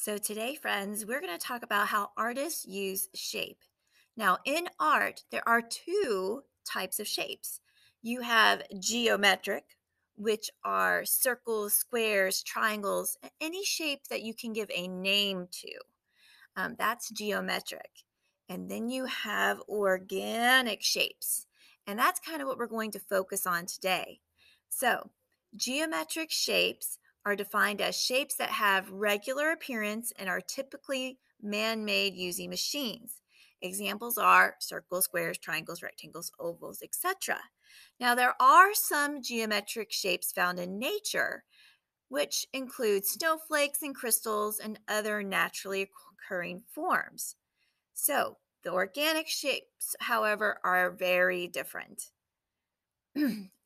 So, today, friends, we're going to talk about how artists use shape. Now, in art, there are two types of shapes. You have geometric, which are circles, squares, triangles, any shape that you can give a name to. That's geometric. And then you have organic shapes. And that's kind of what we're going to focus on today. So, geometric shapes are defined as shapes that have regular appearance and are typically man made using machines. Examples are circles, squares, triangles, rectangles, ovals, etc. Now, there are some geometric shapes found in nature, which include snowflakes and crystals and other naturally occurring forms. So, the organic shapes, however, are very different.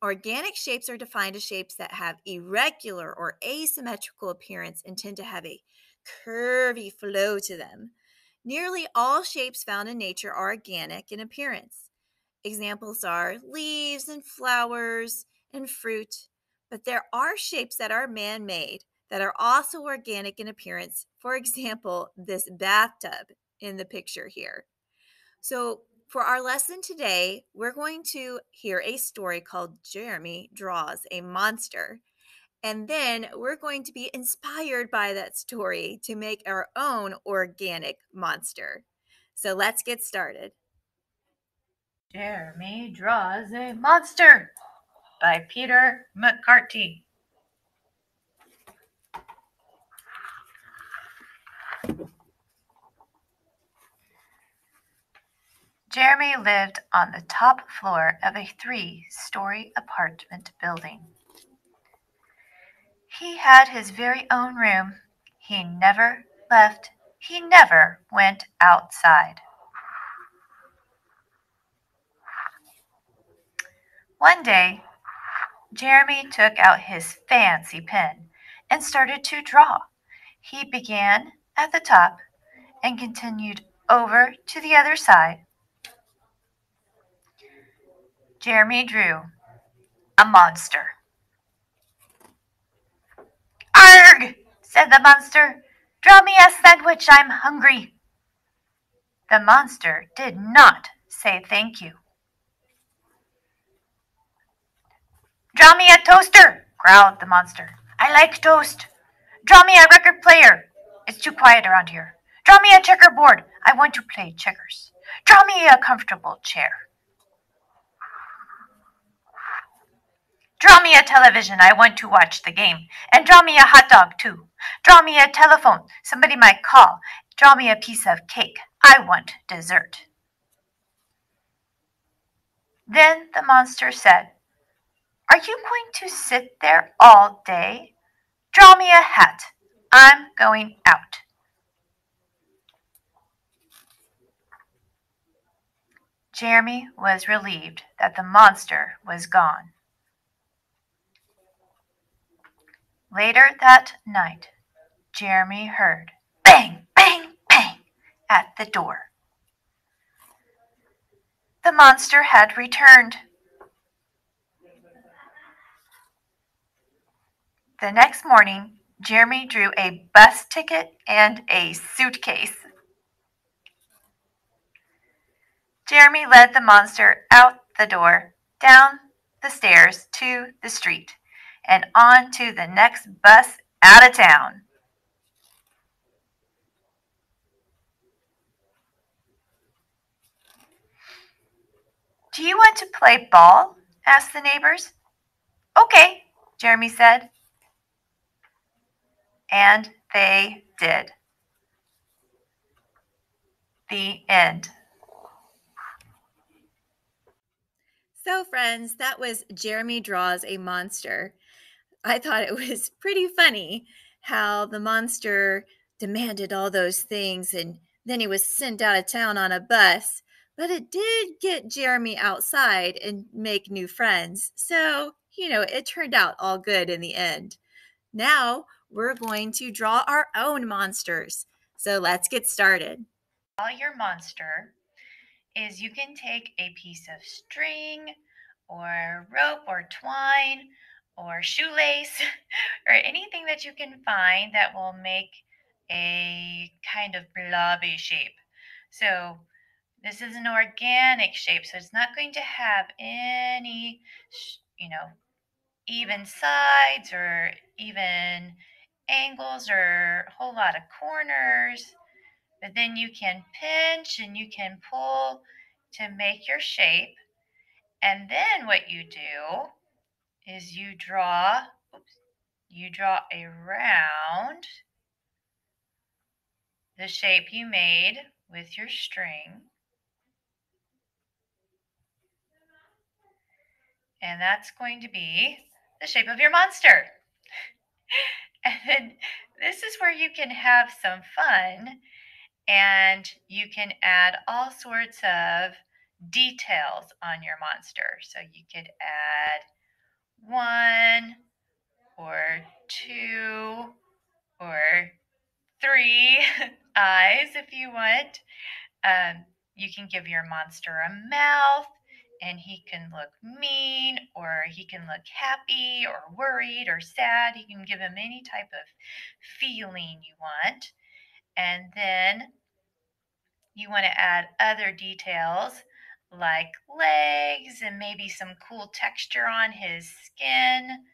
Organic shapes are defined as shapes that have irregular or asymmetrical appearance and tend to have a curvy flow to them. Nearly all shapes found in nature are organic in appearance. Examples are leaves and flowers and fruit, but there are shapes that are man made that are also organic in appearance. For example, this bathtub in the picture here. So, for our lesson today, we're going to hear a story called Jeremy Draws a Monster. And then we're going to be inspired by that story to make our own organic monster. So, let's get started. Jeremy Draws a Monster by Peter McCarthy. Jeremy lived on the top floor of a 3-story apartment building. He had his very own room. He never left. He never went outside. One day, Jeremy took out his fancy pen and started to draw. He began at the top and continued over to the other side. Jeremy drew a monster. "Arg!" said the monster. "Draw me a sandwich, I'm hungry." The monster did not say thank you. "Draw me a toaster," growled the monster. "I like toast." "Draw me a record player." "It's too quiet around here." "Draw me a checkerboard. I want to play checkers." "Draw me a comfortable chair." "Draw me a television. I want to watch the game. And draw me a hot dog, too. Draw me a telephone. Somebody might call. Draw me a piece of cake. I want dessert." Then the monster said, "Are you going to sit there all day? Draw me a hat. I'm going out." Jeremy was relieved that the monster was gone. Later that night, Jeremy heard bang, bang, bang at the door. The monster had returned. The next morning, Jeremy drew a bus ticket and a suitcase. Jeremy led the monster out the door, down the stairs to the street, and on to the next bus out of town. "Do you want to play ball?" asked the neighbors. "Okay," Jeremy said. And they did. The end. So, friends, that was Jeremy Draws a Monster. I thought it was pretty funny how the monster demanded all those things and then he was sent out of town on a bus. But it did get Jeremy outside and make new friends. So, it turned out all good in the end. Now we're going to draw our own monsters. So let's get started. Draw your monster is you can take a piece of string or rope or twine or shoelace or anything that you can find that will make a kind of blobby shape. So this is an organic shape, so it's not going to have any, even sides or even angles or a whole lot of corners. But then you can pinch and you can pull to make your shape. And then what you do is you draw around the shape you made with your string. And that's going to be the shape of your monster. And then this is where you can have some fun and you can add all sorts of details on your monster. So you could add 1 or 2 or 3 eyes if you want. You can give your monster a mouth and he can look mean or he can look happy or worried or sad. You can give him any type of feeling you want. And then you want to add other details like legs and maybe some cool texture on his skin,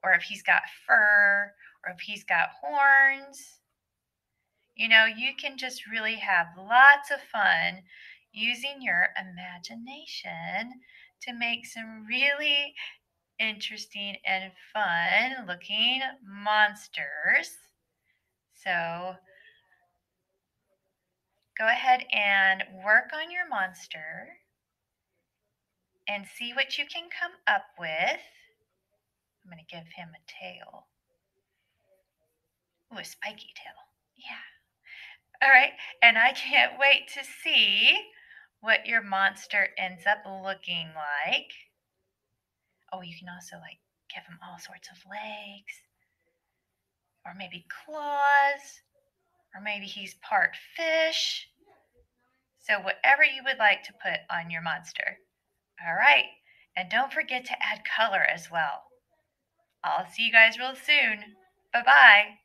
or if he's got fur, or if he's got horns. You can just really have lots of fun using your imagination to make some really interesting and fun looking monsters. So go ahead and work on your monster and see what you can come up with. I'm going to give him a tail. Ooh, a spiky tail. Yeah. All right. And I can't wait to see what your monster ends up looking like. Oh, you can also give him all sorts of legs, or maybe claws, or maybe he's part fish. So whatever you would like to put on your monster. All right. And don't forget to add color as well. I'll see you guys real soon. Bye-bye.